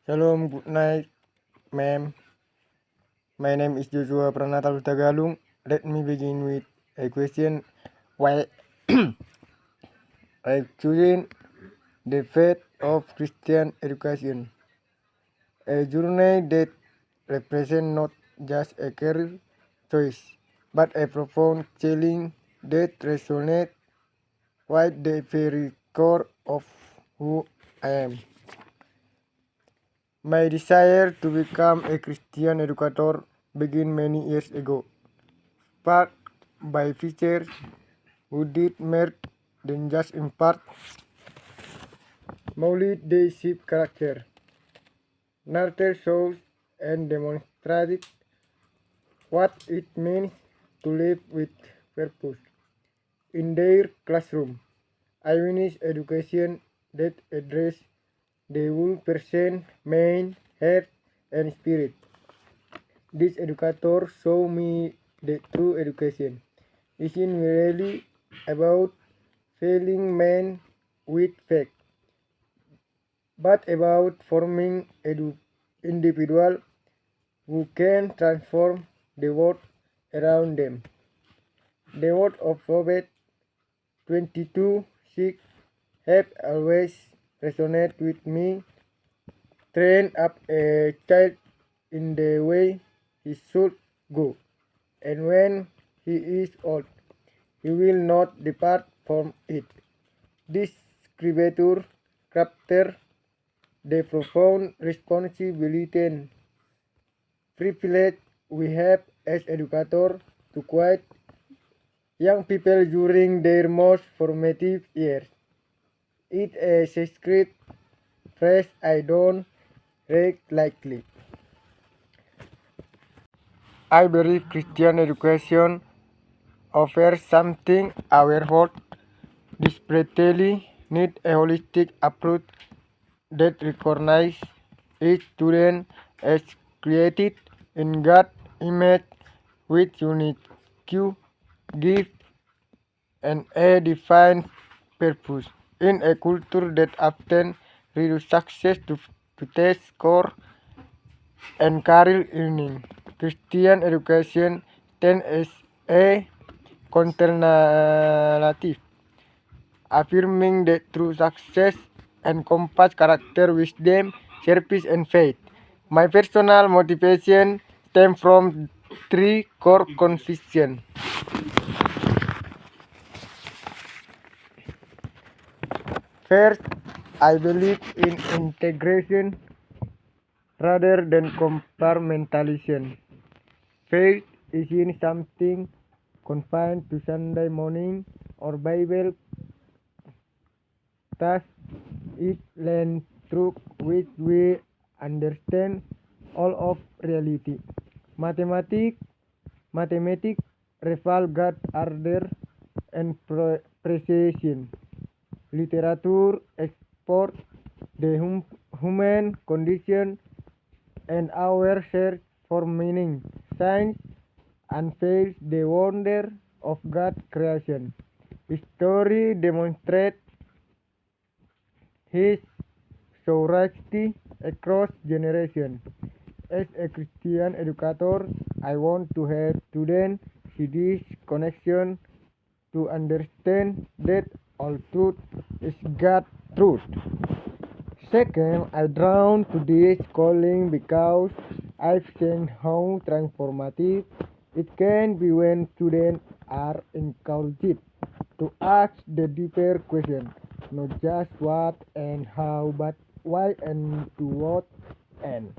Shalom, good night, ma'am. My name is Joshua Pranatal Tagalung. Let me begin with a question. Why I've chosen the faith of Christian education, a journey that represents not just a career choice, but a profound challenge that resonates with the very core of who I am. My desire to become a Christian educator began many years ago, sparked by features who did more than just impart knowledge. They shape character, nurture souls, and demonstrated what it means to live with purpose. In their classroom, I witnessed education that addressed the whole person, mind, heart, and spirit. This educator showed me that true education isn't really about filling men with facts, but about forming individuals who can transform the world around them. The word of Proverbs 22:6 have always resonated with me. Train up a child in the way he should go, and when he is old, he will not depart from it. This scripture captures the profound responsibility and privilege we have as educators to guide young people during their most formative years. It's a sacred phrase I don't read lightly. I believe Christian education offers something our world desperately needs: a holistic approach that recognizes each student as created in God's image with unique gifts and a defined purpose. In a culture that often reduces success to test score and career earning, Christian education stands as a alternative, affirming that true success encompasses character, wisdom, service, and faith. My personal motivation stems from three core convictions. First, I believe in integration rather than compartmentalization. Faith isn't something confined to Sunday morning or Bible class. It lends truth which we understand all of reality. Mathematics reveal God's order and precision. Literature explores the human condition and our search for meaning. Science unveils the wonder of God's creation. History demonstrates his sovereignty across generations. As a Christian educator, I want to help students see this connection, to understand that all truth is God's truth. Second, I'm drawn to this calling because I've seen how transformative it can be when students are encouraged to ask the deeper question, not just what and how, but why and to what end.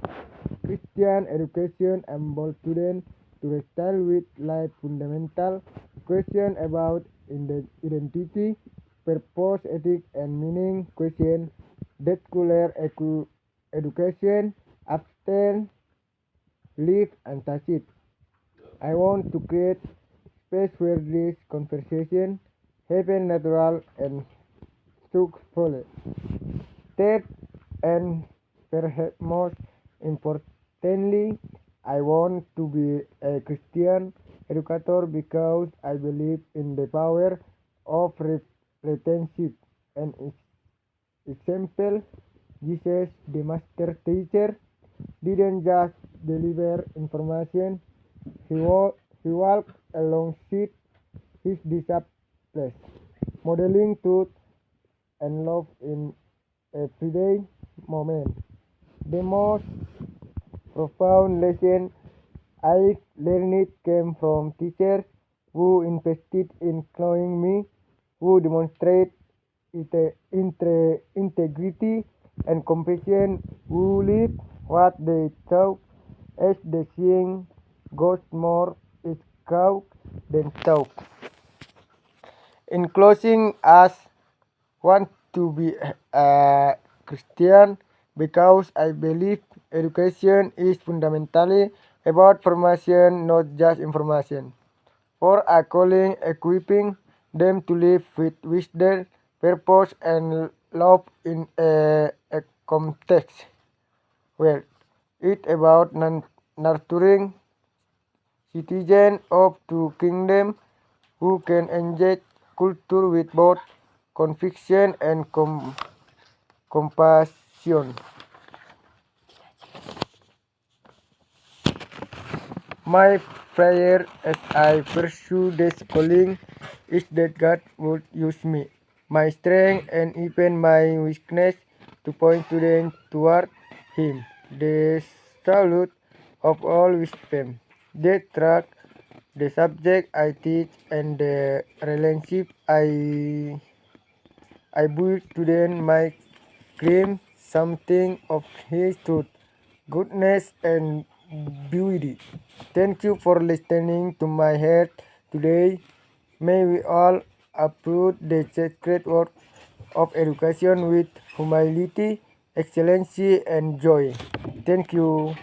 Christian education enables students to wrestle with life fundamental questions about identity, purpose, ethics, and meaning, questions that secular education often leave untouched. I want to create space where this conversation happen natural and truthfully. Third, and perhaps most importantly, I want to be a Christian educator because I believe in the power of retention and example. Jesus, the master teacher, didn't just deliver information, he walked alongside his disciples, modeling truth and love in everyday moment. The most profound lesson I learned came from teachers who invested in knowing me, who demonstrate integrity and compassion, who live what they taught, as the saying goes, more is taught than taught. In closing, I want to be a Christian because I believe education is fundamentally about formation, not just information. For a calling, equipping them to live with wisdom, purpose, and love in a context where it about nurturing citizens of the kingdom who can engage culture with both conviction and compassion. My prayer as I pursue this calling is that God would use me, my strength, and even my weakness to point to them toward Him, the salute of all wisdom, the track, the subject I teach, and the relationship I build to them might claim something of His truth, goodness, and beauty. Thank you for listening to my heart today. May we all approach the sacred work of education with humility, excellency, and joy. Thank you.